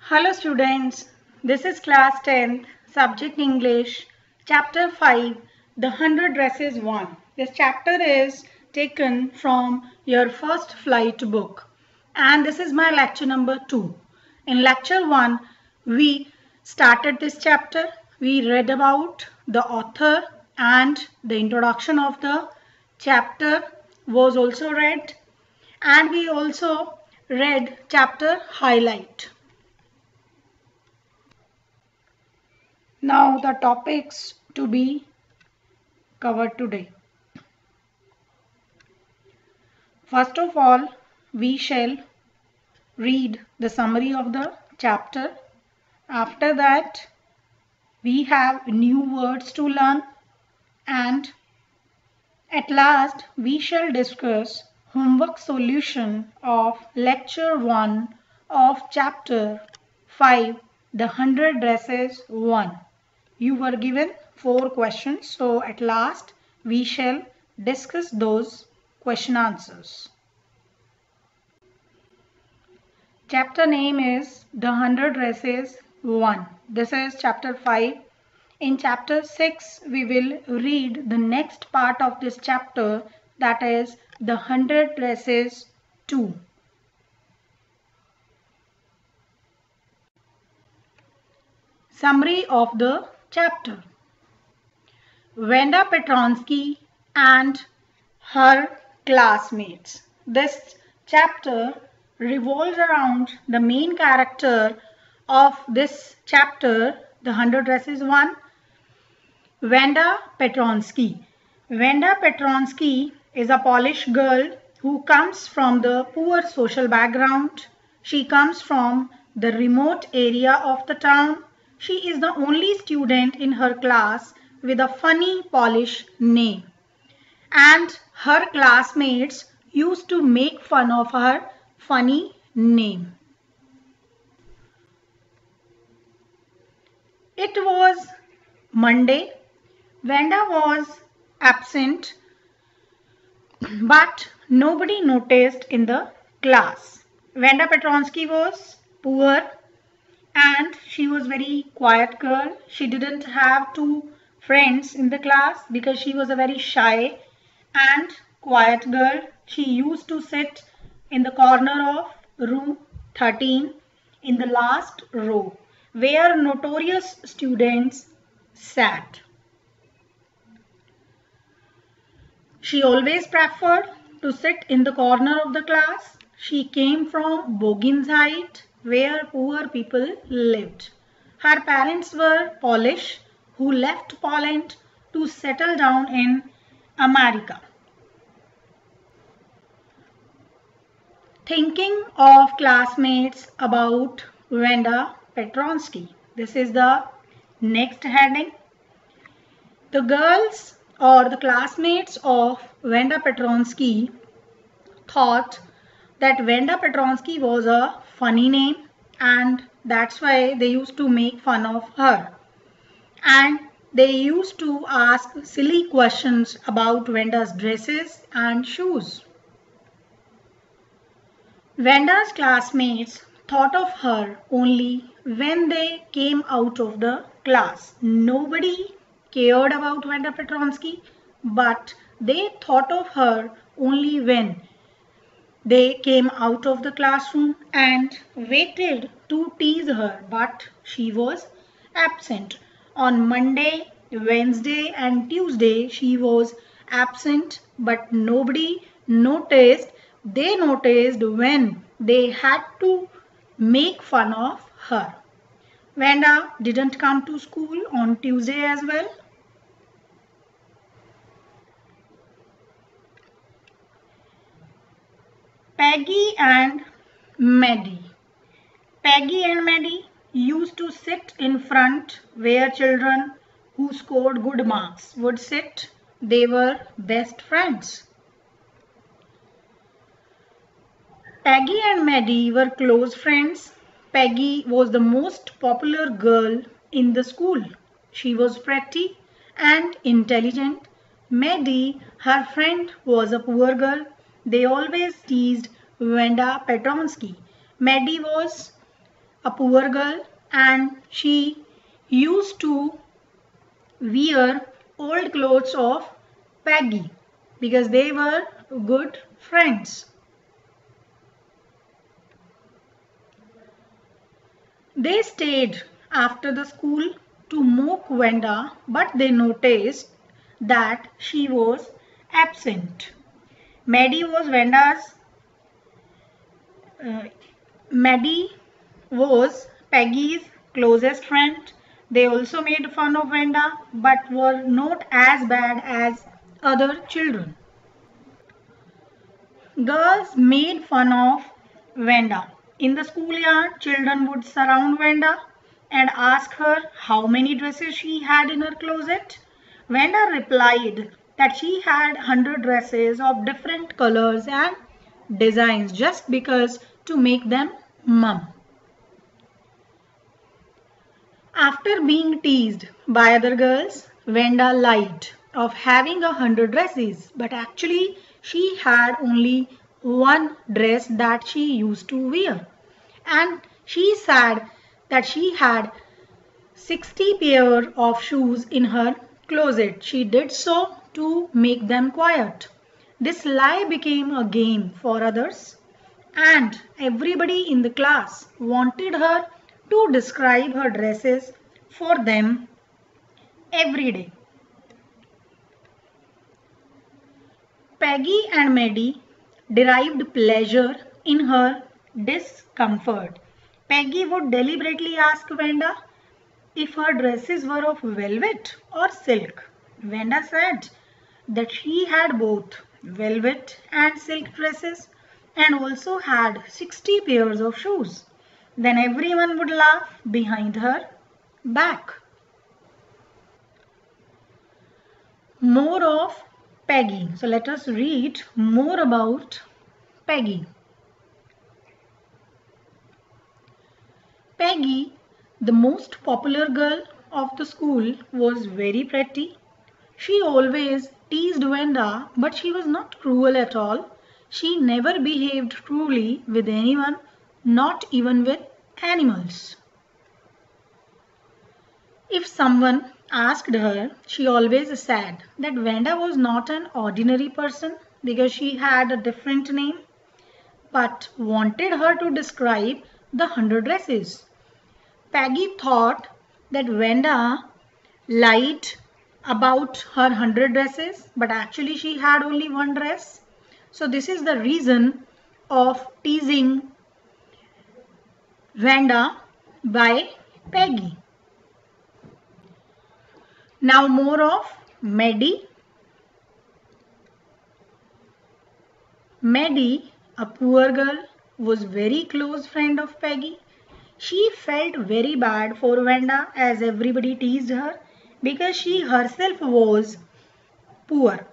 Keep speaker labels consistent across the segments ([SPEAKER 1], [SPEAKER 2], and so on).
[SPEAKER 1] Hello students, this is class 10th, subject English, chapter 5, The 100 Dresses 1. This chapter is taken from your first flight book and this is my lecture number 2. In lecture 1, we started this chapter, we read about the author and the introduction of the chapter was also read and we also read chapter highlight. Now the topics to be covered today. First of all, we shall read the summary of the chapter. After that, we have new words to learn and at last we shall discuss homework solution of lecture 1 of chapter 5, The 100 Dresses 1. You were given 4 questions, so at last we shall discuss those question answers. Chapter name is The 100 Dresses 1. This is chapter 5. In chapter 6, we will read the next part of this chapter, that is The 100 Dresses 2. Summary of the chapter. Wanda Petronsky and her classmates. This chapter revolves around the main character of this chapter, The 100 Dresses 1, Wanda Petronsky. Wanda Petronsky is a Polish girl who comes from the poor social background. She comes from the remote area of the town. She is the only student in her class with a funny Polish name. And her classmates used to make fun of her funny name. It was Monday. Wanda was absent, but nobody noticed in the class. Wanda Petronsky was poor and she was very quiet girl. She didn't have two friends in the class because she was a very shy and quiet girl. She used to sit in the corner of room 13 in the last row where notorious students sat. She always preferred to sit in the corner of the class. She came from Boginzeit, where poor people lived. Her parents were Polish, who left Poland to settle down in America. Thinking of classmates about Wanda Petronsky. This is the next heading. The girls or the classmates of Wanda Petronsky thought that Wanda Petronsky was a funny name and that's why they used to make fun of her. And they used to ask silly questions about Wanda's dresses and shoes. Wanda's classmates thought of her only when they came out of the class. Nobody cared about Wanda Petronsky, but they thought of her only when they came out of the classroom and waited to tease her, but she was absent. On Monday, Wednesday and Tuesday, she was absent, but nobody noticed. They noticed when they had to make fun of her. Wanda didn't come to school on Tuesday as well. Peggy and Maddie. Peggy and Maddie used to sit in front where children who scored good marks would sit. They were best friends. Peggy and Maddie were close friends. Peggy was the most popular girl in the school. She was pretty and intelligent. Maddie, her friend, was a poor girl. They always teased Wanda Petronsky. Maddie was a poor girl and she used to wear old clothes of Peggy because they were good friends. They stayed after the school to mock Wenda, but they noticed that she was absent. Maddie was Wenda's uh, Maddie was Peggy's closest friend. They also made fun of Wenda but were not as bad as other children. Girls made fun of Wenda. In the schoolyard, children would surround Wenda and ask her how many dresses she had in her closet. Wenda replied that she had 100 dresses of different colors and designs just because to make them mum. After being teased by other girls, Wenda lied of having 100 dresses, but actually she had only one dress that she used to wear. And she said that she had 60 pair of shoes in her closet. She did so to make them quiet. This lie became a game for others, and everybody in the class wanted her to describe her dresses for them every day. Peggy and Maddie derived pleasure in her discomfort. Peggy would deliberately ask Wenda if her dresses were of velvet or silk. Wenda said that she had both velvet and silk dresses and also had 60 pairs of shoes. Then everyone would laugh behind her back. More of Peggy. So let us read more about Peggy. Peggy, the most popular girl of the school, was very pretty. She always teased Wenda, but she was not cruel at all. She never behaved cruelly with anyone, not even with animals. If someone asked her, she always said that Wenda was not an ordinary person because she had a different name, but wanted her to describe the 100 dresses. Peggy thought that Wenda lied about her 100 dresses, but actually she had only one dress. So this is the reason of teasing Wenda by Peggy. Now more of Maddie. Maddie, a poor girl, was very close friend of Peggy. She felt very bad for Wenda as everybody teased her because she herself was poor.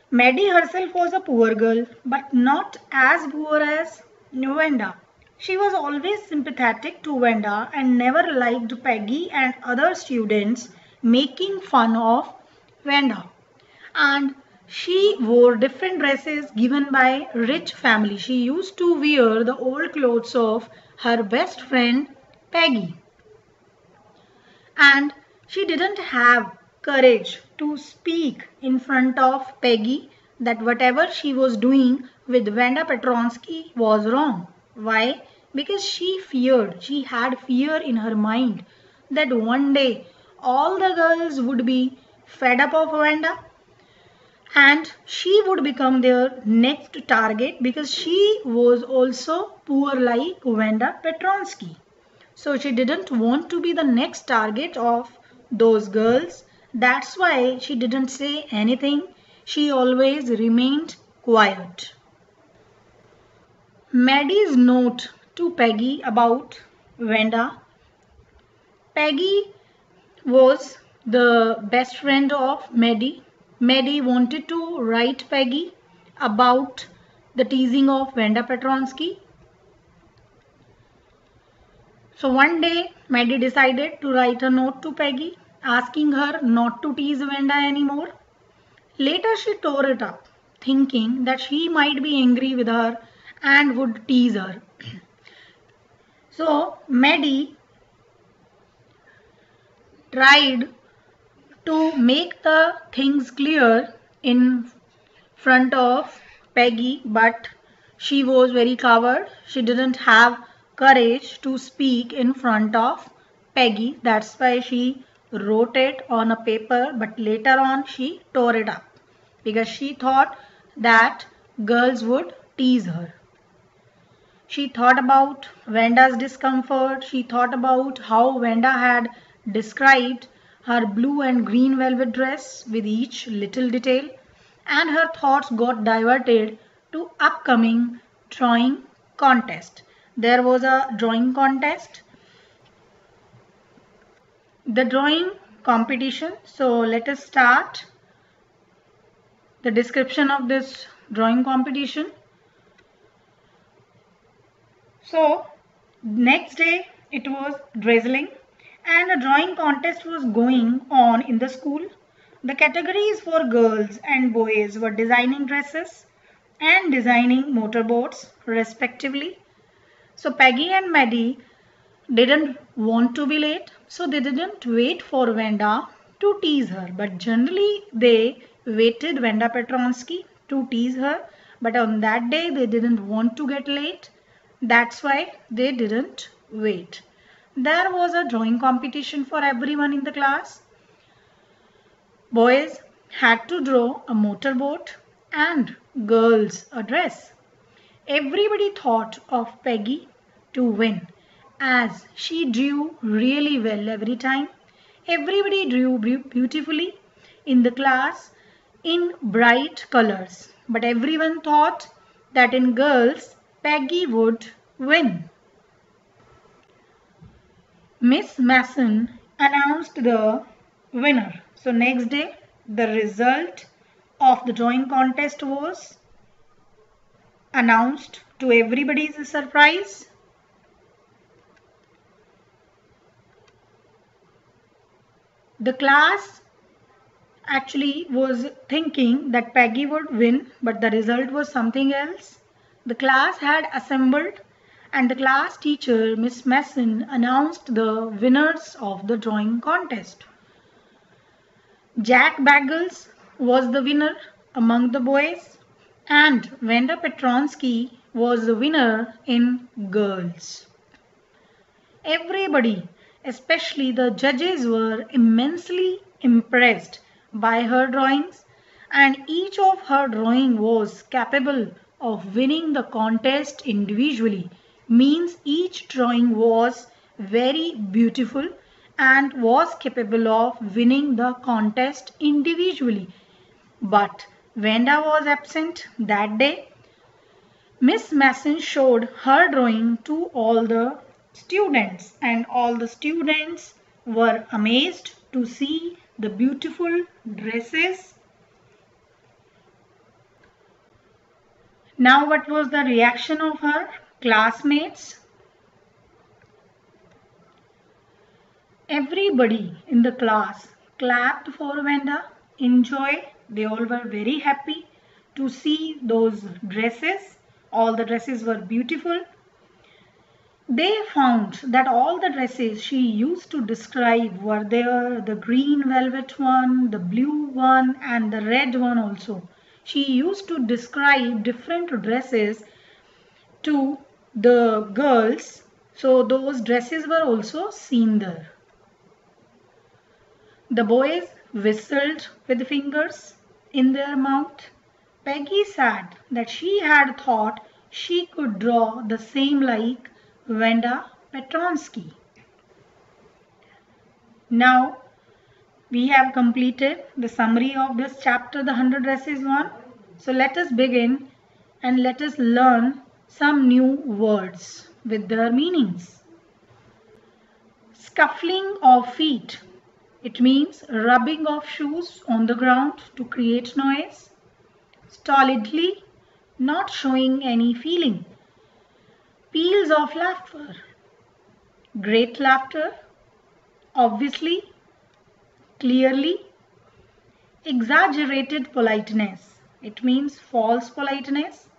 [SPEAKER 1] Maddie herself was a poor girl but not as poor as Wenda. She was always sympathetic to Wenda and never liked Peggy and other students making fun of Wenda. And she wore different dresses given by rich family. She used to wear the old clothes of her best friend Peggy. And she didn't have courage to speak in front of Peggy that whatever she was doing with Wenda Petronsky was wrong. Why? Because she had fear in her mind that one day all the girls would be fed up of Wenda and she would become their next target because she was also poor like Wenda Petronsky. So she didn't want to be the next target of those girls. That's why she didn't say anything. She always remained quiet. Maddie's note to Peggy about Wenda. Peggy was the best friend of Maddie. Maddie wanted to write Peggy about the teasing of Wenda Petronsky. So one day Maddie decided to write a note to Peggy asking her not to tease Wenda anymore. Later she tore it up thinking that she might be angry with her and would tease her. So Maddie tried to make the things clear in front of Peggy, but she was very coward. She didn't have courage to speak in front of Peggy. That's why she wrote it on a paper, but later on she tore it up because she thought that girls would tease her. She thought about Vanda's discomfort. She thought about how Vanda had described her blue and green velvet dress with each little detail, and her thoughts got diverted to upcoming drawing contest. There was a drawing contest, the drawing competition. So let us start the description of this drawing competition. So next day it was drizzling and a drawing contest was going on in the school. The categories for girls and boys were designing dresses and designing motorboats respectively. So Peggy and Maddie didn't want to be late, so they didn't wait for Vanda to tease her, but generally they waited Vanda Petronsky to tease her, but on that day they didn't want to get late. That's why they didn't wait. There was a drawing competition for everyone in the class. Boys had to draw a motorboat and girls a dress. Everybody thought of Peggy to win as she drew really well every time. Everybody drew beautifully in the class in bright colors, but everyone thought that in girls Peggy would win. Miss Mason announced the winner. So next day the result of the drawing contest was announced to everybody's surprise. The class actually was thinking that Peggy would win, but the result was something else. The class had assembled and the class teacher, Miss Mason, announced the winners of the drawing contest. Jack Bagels was the winner among the boys and Vanda Petronsky was the winner in girls. Everybody, especially the judges, were immensely impressed by her drawings, and each of her drawing was capable of winning the contest individually. Means each drawing was very beautiful and was capable of winning the contest individually. But Vanda was absent that day. Miss Mason showed her drawing to all the students, and all the students were amazed to see the beautiful dresses. Now what was the reaction of her classmates? Everybody in the class clapped for Vanda in joy. They all were very happy to see those dresses. All the dresses were beautiful. They found that all the dresses she used to describe were there, the green velvet one, the blue one and the red one also. She used to describe different dresses to the girls, so those dresses were also seen there. The boys whistled with fingers in their mouth. Peggy said that she had thought she could draw the same like Vanda Petronsky. Now we have completed the summary of this chapter, the 100 Dresses one. So let us begin and let us learn some new words with their meanings. Scuffling of feet. It means rubbing of shoes on the ground to create noise. Stolidly, not showing any feeling. Peals of laughter. Great laughter. Obviously, clearly. Exaggerated politeness. It means false politeness.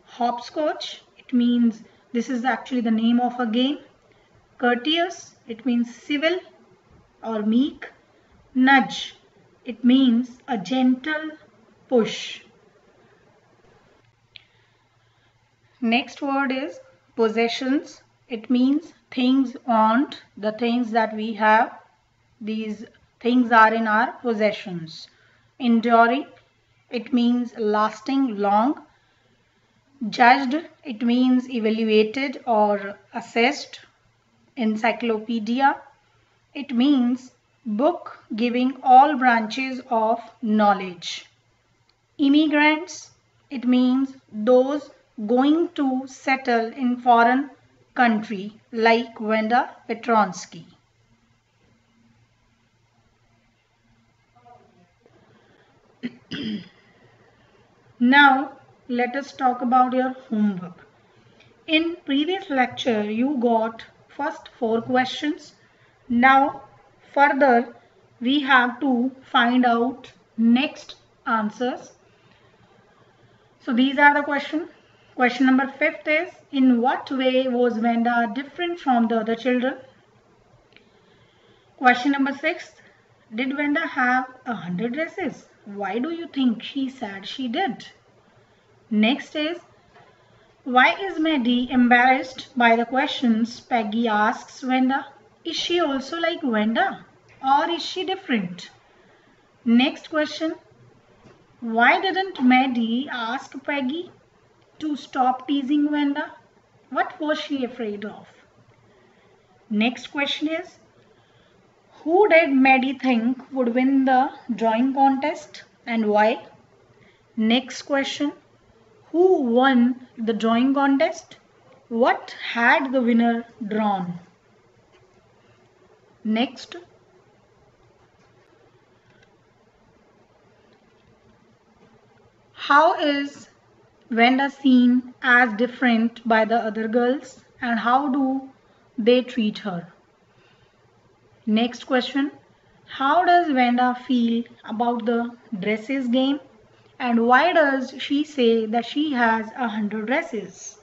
[SPEAKER 1] Hopscotch. It means this is actually the name of a game. Courteous, it means civil or meek. Nudge, it means a gentle push. Next word is possessions. It means things owned, the things that we have. These things are in our possessions. Enduring, it means lasting long. Judged, it means evaluated or assessed. Encyclopedia, it means book giving all branches of knowledge. Immigrants, it means those going to settle in foreign country like Wanda Petronsky. Now let us talk about your homework. In previous lecture you got first 4 questions. Now further we have to find out next answers. So these are the questions. Question number 5 is, in what way was Wanda different from the other children? Question number 6, did Wanda have 100 dresses? Why do you think she said she did? Next is, why is Maddie embarrassed by the questions Peggy asks Wanda? Is she also like Wanda or is she different? Next question, why didn't Maddie ask Peggy to stop teasing Wanda? What was she afraid of? Next question is, who did Maddie think would win the drawing contest and why? Next question, who won the drawing contest? What had the winner drawn? Next, how is Wanda seen as different by the other girls and how do they treat her? Next question, how does Wanda feel about the dresses game and why does she say that she has 100 dresses?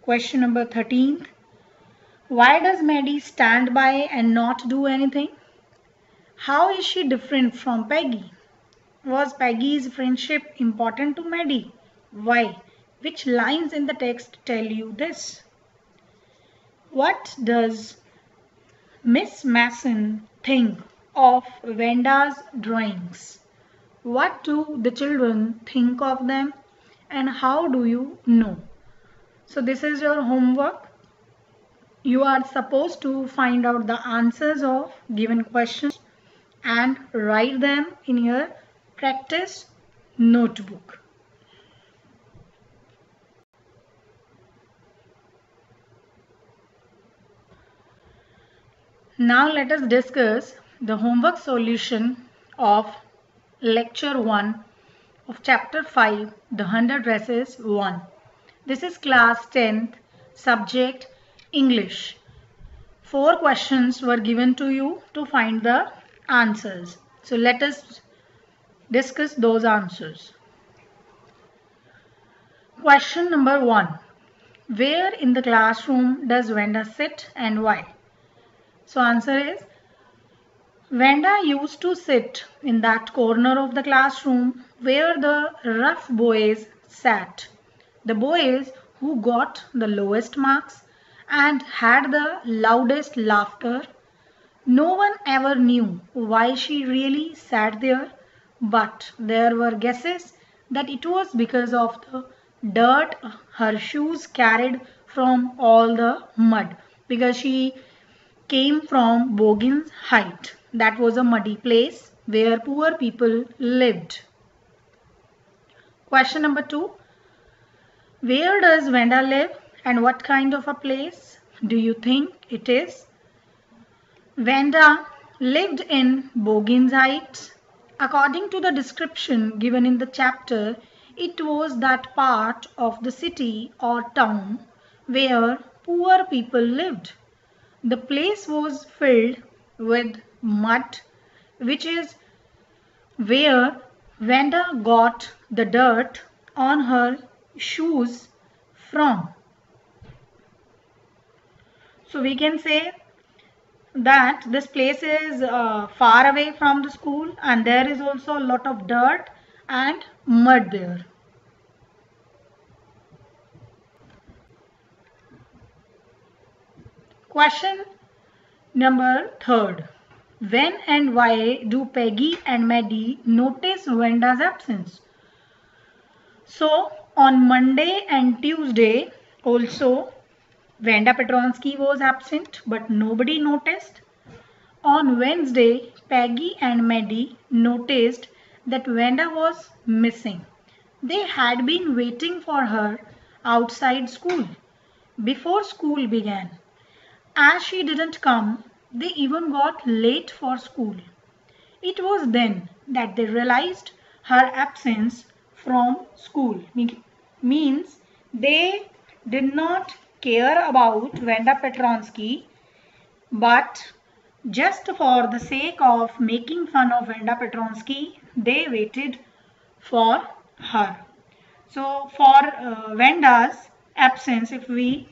[SPEAKER 1] Question number 13, why does Maddie stand by and not do anything? How is she different from Peggy? Was Peggy's friendship important to Maddie? Why? Which lines in the text tell you this? What does Miss Mason think of Wanda's drawings? What do the children think of them and how do you know? So this is your homework. You are supposed to find out the answers of given questions and write them in your practice notebook. Now let us discuss the homework solution of lecture 1 of chapter 5, the 100 dresses 1. This is class 10th, subject English. 4 questions were given to you to find the answers. So let us discuss those answers. Question number 1. Where in the classroom does Wanda sit and why? So answer is, Wanda used to sit in that corner of the classroom where the rough boys sat. The boys who got the lowest marks and had the loudest laughter. No one ever knew why she really sat there, but there were guesses that it was because of the dirt her shoes carried from all the mud, because she came from Boggins Height. That was a muddy place where poor people lived. Question number 2. Where does Wanda live and what kind of a place do you think it is? Wanda lived in Boggins Heights. According to the description given in the chapter, it was that part of the city or town where poor people lived. The place was filled with mud, which is where Wanda got the dirt on her shoes from. So we can say that this place is far away from the school, and there is also a lot of dirt and mud there. Question number third. When and why do Peggy and Maddie notice Wenda's absence? So on Monday and Tuesday also Wenda Petronsky was absent, but nobody noticed. On Wednesday, Peggy and Maddie noticed that Wenda was missing. They had been waiting for her outside school before school began. As she didn't come, they even got late for school. It was then that they realized her absence from school. Means they did not care about Wenda Petronsky, but just for the sake of making fun of Wenda Petronsky, they waited for her. So for Wenda's absence, if we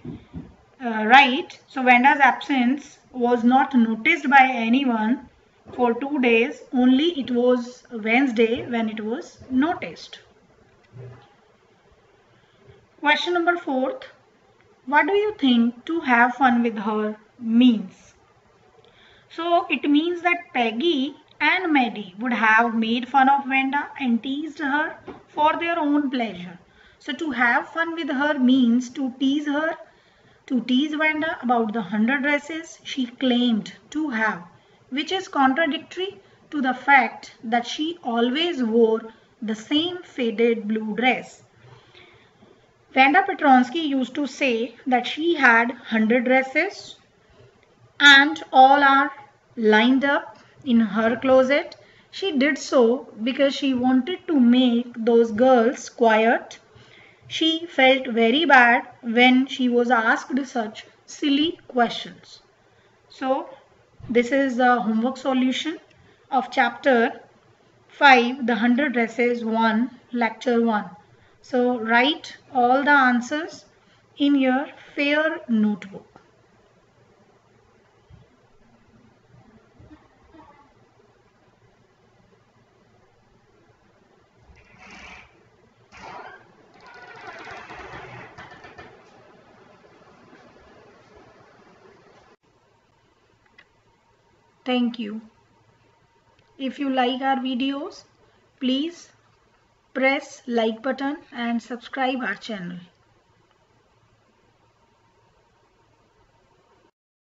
[SPEAKER 1] write, so Wenda's absence was not noticed by anyone for 2 days. Only it was Wednesday when it was noticed. Question number 4. What do you think to have fun with her means? So it means that Peggy and Maddie would have made fun of Wenda and teased her for their own pleasure. So to have fun with her means to tease her, to tease Wenda about the 100 dresses she claimed to have, which is contradictory to the fact that she always wore the same faded blue dress. Wenda Petronsky used to say that she had 100 dresses and all are lined up in her closet. She did so because she wanted to make those girls quiet. She felt very bad when she was asked such silly questions. So this is the homework solution of chapter 5, the 100 dresses 1, lecture 1. So write all the answers in your fair notebook. Thank you. If you like our videos, please press like button and subscribe our channel.